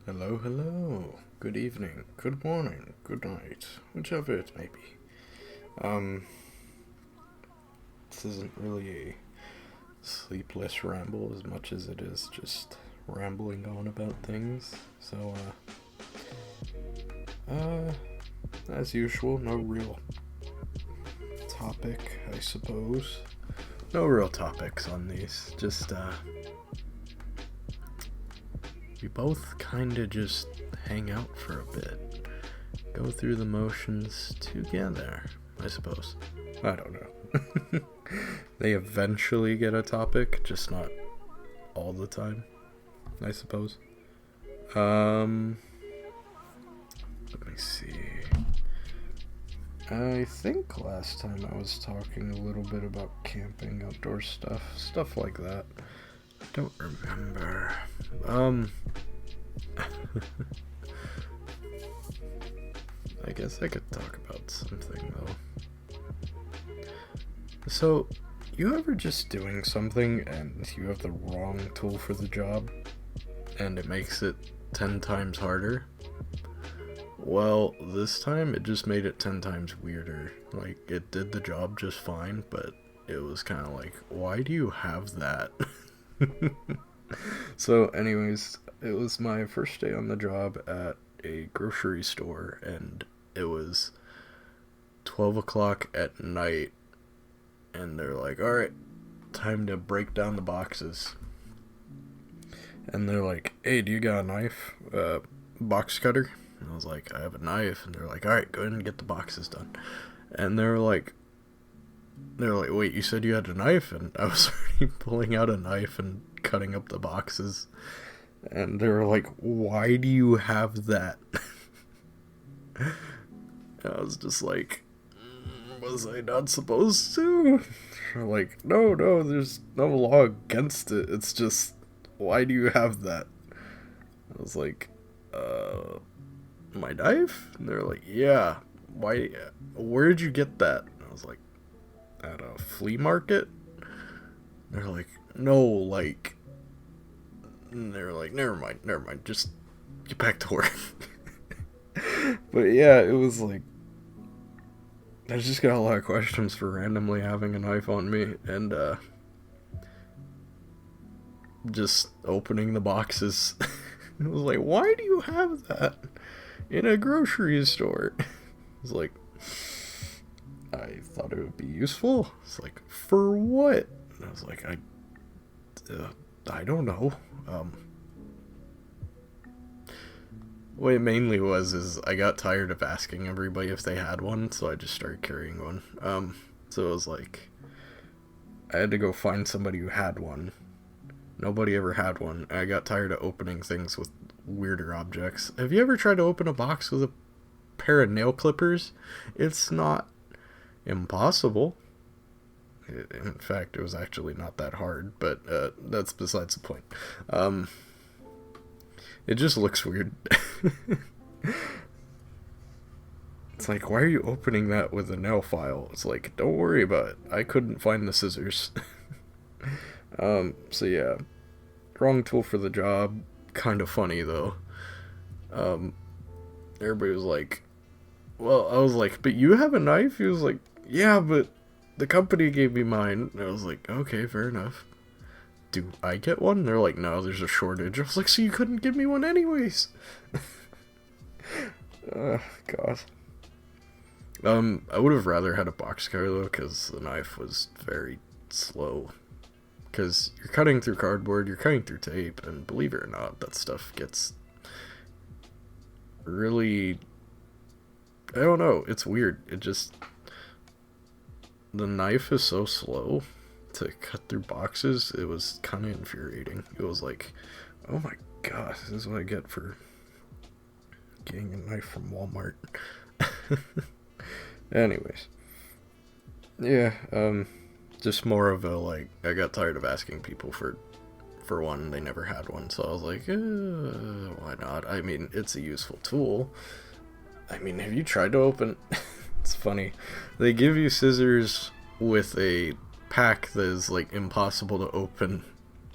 Hello, hello. Good evening, good morning, good night, whichever it may be. Um, this isn't really a sleepless ramble as much as it is just rambling on about things. So, as usual, no real topic, I suppose. No real topics on these. Just, we both kinda just hang out for a bit. Go through the motions together, I suppose. I don't know. They eventually get a topic, just not all the time, I suppose. Let me see. I think last time I was talking a little bit about camping, outdoor stuff like that. I don't remember. I guess I could talk about something though. So, you ever just doing something and you have the wrong tool for the job and it makes it 10 times harder? Well, this time it just made it 10 times weirder. Like, it did the job just fine, but it was kind of like, why do you have that? So, anyways, it was my first day on the job at a grocery store, and it was 12 o'clock at night, and they're like, alright, time to break down the boxes. And they're like, hey, do you got a knife? Box cutter? And I was like, I have a knife. And they're like, alright, go ahead and get the boxes done. And they're like, wait, you said you had a knife? And I was already pulling out a knife and cutting up the boxes. And they were like, why do you have that? And I was just like, was I not supposed to? They're like, no, there's no law against it. It's just, why do you have that? I was like, my knife? And they're like, yeah. Why? Where did you get that? And I was like, at a flea market? They're like, no, like. And they were like, never mind, just get back to work. But yeah, it was like, I just got a lot of questions for randomly having a knife on me, and just opening the boxes. It was like, why do you have that in a grocery store? It's like, I thought it would be useful. It's like, for what? And I was like, I don't know. What it mainly was is I got tired of asking everybody if they had one, so I just started carrying one. So it was like, I had to go find somebody who had one. Nobody ever had one. I got tired of opening things with weirder objects. Have you ever tried to open a box with a pair of nail clippers? It's not impossible. In fact, it was actually not that hard, but that's besides the point. It just looks weird. It's like, why are you opening that with a nail file? It's like, don't worry about it. I couldn't find the scissors. So yeah, wrong tool for the job. Kind of funny though. Everybody was like, well, I was like, but you have a knife? He was like, yeah, but the company gave me mine. And I was like, okay, fair enough. Do I get one? And they're like, no, there's a shortage. I was like, so you couldn't give me one anyways? God. I would have rather had a box cutter though, because the knife was very slow. Because you're cutting through cardboard, you're cutting through tape, and believe it or not, that stuff gets really, I don't know, it's weird. It just, the knife is so slow to cut through boxes, it was kind of infuriating. It was like, oh my god, this is what I get for getting a knife from Walmart. Anyways, yeah, just more of a, like, I got tired of asking people for one. They never had one, so I was like, why not? I mean, it's a useful tool. I mean, have you tried to open... It's funny. They give you scissors with a pack that is, like, impossible to open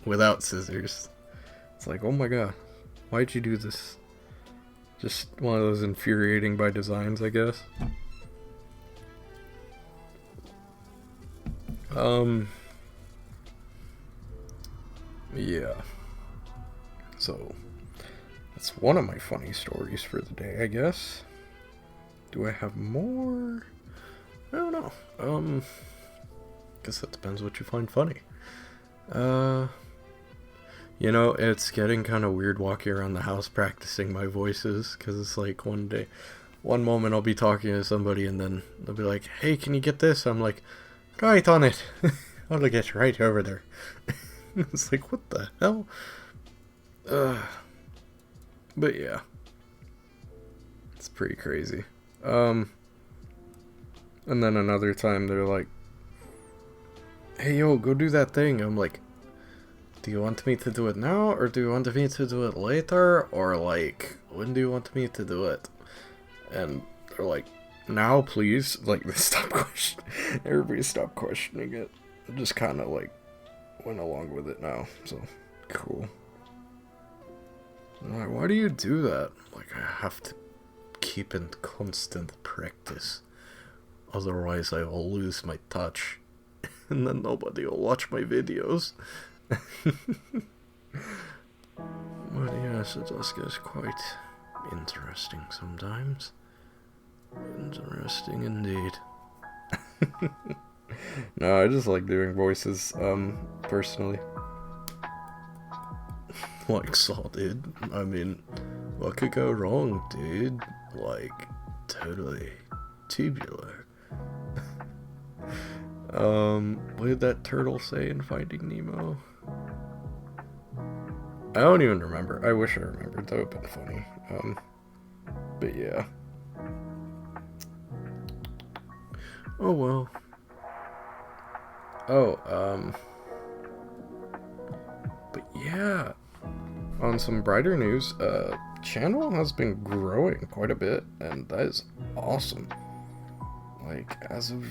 without scissors. It's like, oh my god, Why'd you do this? Just one of those infuriating by designs, I guess. Yeah. So, that's one of my funny stories for the day, I guess. Do I have more? I don't know. Guess that depends what you find funny. You know, it's getting kind of weird walking around the house practicing my voices, because it's like one moment I'll be talking to somebody and then they'll be like, hey, can you get this? I'm like, right on it. I'll get right over there. It's like, what the hell? But yeah. It's pretty crazy. And then another time they're like, hey, yo, go do that thing. I'm like, do you want me to do it now, or do you want me to do it later, or like, when do you want me to do it? And they're like, now, please. Like, they stopped questioning. Everybody stopped questioning it. I just kind of like went along with it now. So cool. I'm like, why do you do that? Like, I have to keep in constant practice, otherwise I will lose my touch, and then nobody will watch my videos. But yes, it does get quite interesting sometimes. Interesting indeed. No, I just like doing voices, personally. Like Saw did. I mean, what could go wrong, dude? Like, totally tubular. What did that turtle say in Finding Nemo? I don't even remember. I wish I remembered. That would have been funny. But yeah. Oh well. Oh, but yeah. On some brighter news, channel has been growing quite a bit, and that is awesome. Like, as of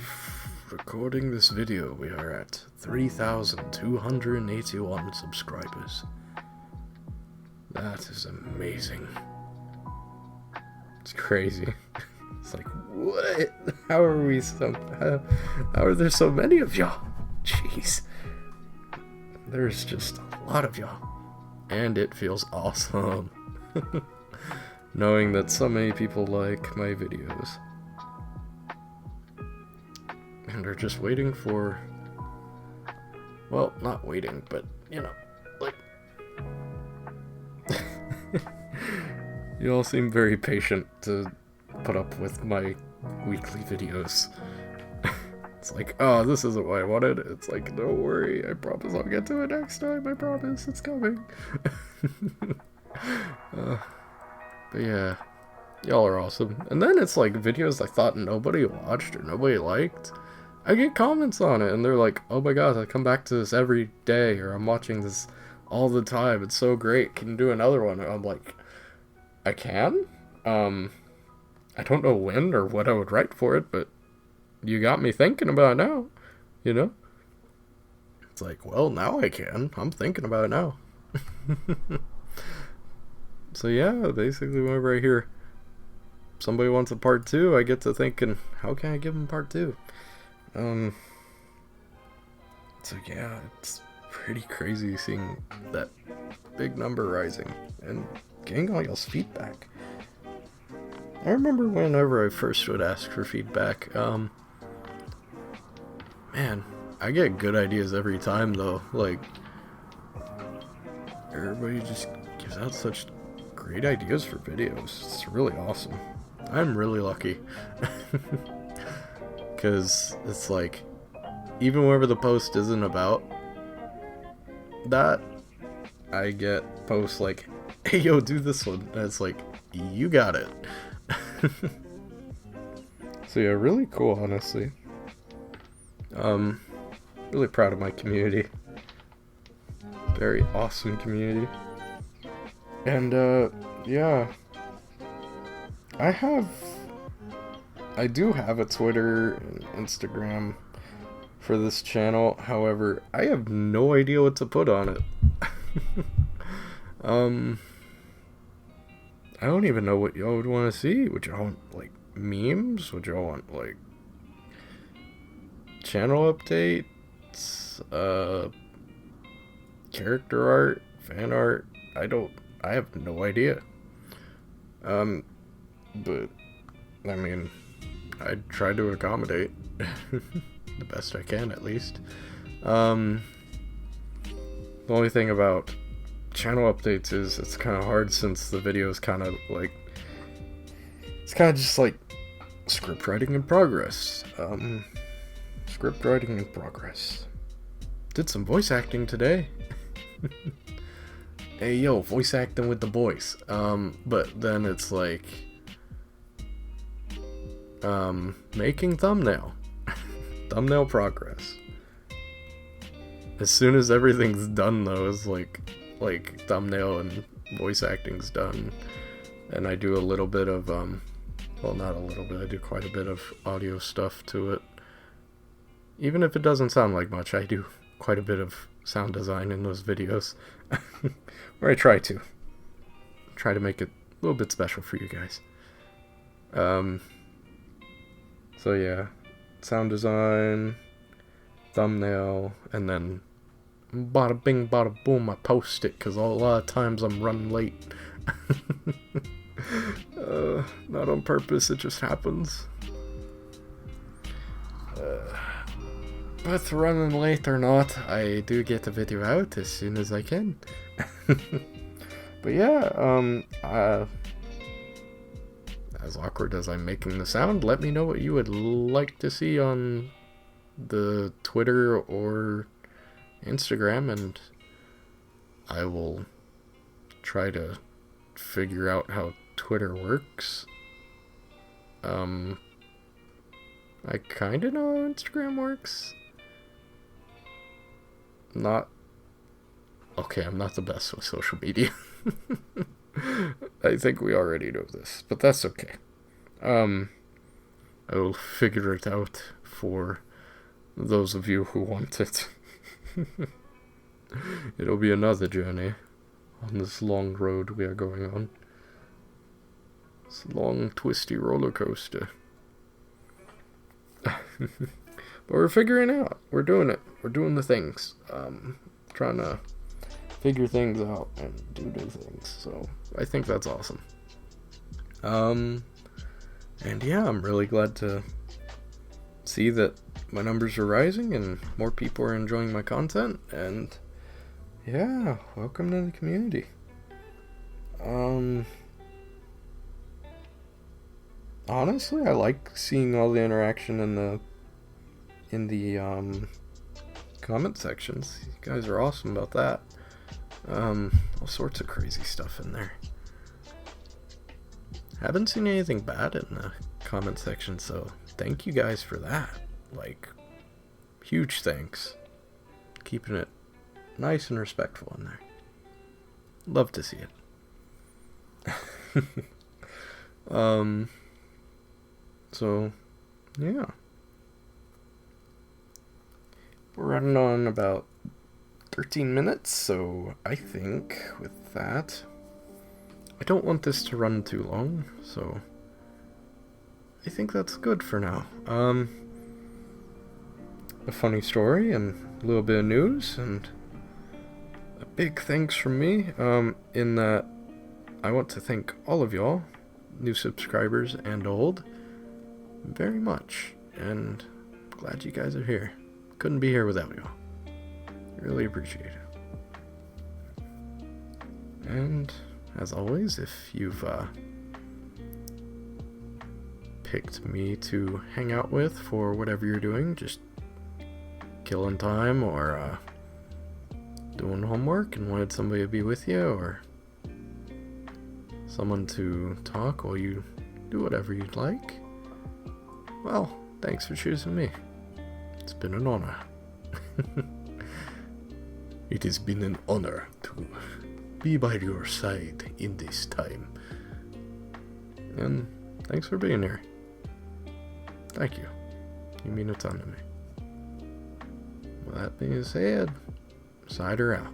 recording this video, we are at 3,281 subscribers. That is amazing. It's crazy. It's like, what? How are we how are there so many of y'all? Jeez. There's just a lot of y'all. And it feels awesome. Knowing that so many people like my videos. And are just waiting for... Well, not waiting, but, you know, like... You all seem very patient to put up with my weekly videos. It's like, oh, this isn't what I wanted. It's like, don't worry, I promise I'll get to it next time. I promise, it's coming. But yeah, y'all are awesome. And then it's like videos I thought nobody watched or nobody liked. I get comments on it, and they're like, oh my god, I come back to this every day, or I'm watching this all the time. It's so great. Can you do another one? And I'm like, I can? I don't know when or what I would write for it, but you got me thinking about it now, you know? It's like, well, now I can. I'm thinking about it now. So yeah, basically whenever I hear somebody wants a part 2, I get to thinking, how can I give them part 2? So yeah, it's pretty crazy seeing that big number rising and getting all y'all's feedback. I remember whenever I first would ask for feedback, man, I get good ideas every time though. Like, everybody just gives out such great ideas for videos. It's really awesome. I'm really lucky. Because it's like, even whenever the post isn't about that, I get posts like, hey yo, do this one. And it's like, you got it. So yeah, really cool, honestly. Really proud of my community. Very awesome community. And yeah, I do have a Twitter and Instagram for this channel. However, I have no idea what to put on it. I don't even know what y'all would want to see. Would y'all want, like, memes? Would y'all want, like, channel updates? Character art? Fan art? I have no idea. But, I mean, I try to accommodate. The best I can, at least. The only thing about channel updates is it's kind of hard since the video is kind of like, it's kind of just like script writing in progress. Script writing in progress. Did some voice acting today. Hey yo, voice acting with the boys. But then it's like making thumbnail. Thumbnail progress. As soon as everything's done though, it's like thumbnail and voice acting's done, and I do a little bit of well, not a little bit, I do quite a bit of audio stuff to it. Even if it doesn't sound like much, I do quite a bit of sound design in those videos. Or I try to make it a little bit special for you guys. So yeah, sound design, thumbnail, and then bada bing bada boom, I post it, because a lot of times I'm running late. Not on purpose, it just happens. But running late or not, I do get the video out as soon as I can. But yeah, as awkward as I'm making the sound, let me know what you would like to see on the Twitter or Instagram, and I will try to figure out how Twitter works. I kinda know how Instagram works. I'm not the best with social media. I think we already know this, but that's okay. I will figure it out for those of you who want it. It'll be another journey on this long road we are going on. This long, twisty roller coaster. But we're figuring it out. We're doing it. We're doing the things. Trying to figure things out and do new things. So I think that's awesome. And yeah, I'm really glad to see that my numbers are rising and more people are enjoying my content. And yeah, welcome to the community. Honestly, I like seeing all the interaction in the comment sections. You guys are awesome about that. All sorts of crazy stuff in there. Haven't seen anything bad in the comment section, so thank you guys for that. Like, huge thanks. Keeping it nice and respectful in there. Love to see it. So, yeah. We're running on about 13 minutes, so I think with that, I don't want this to run too long, so I think that's good for now. A funny story and a little bit of news, and a big thanks from me, in that I want to thank all of y'all, new subscribers and old, very much, and glad you guys are here. Couldn't be here without y'all. Really appreciate it. And as always, if you've picked me to hang out with for whatever you're doing, just killing time or doing homework and wanted somebody to be with you, or someone to talk while you do whatever you'd like, well, thanks for choosing me. It's been an honor. It has been an honor to be by your side in this time. And thanks for being here. Thank you. You mean a ton to me. With that being said, Cider out.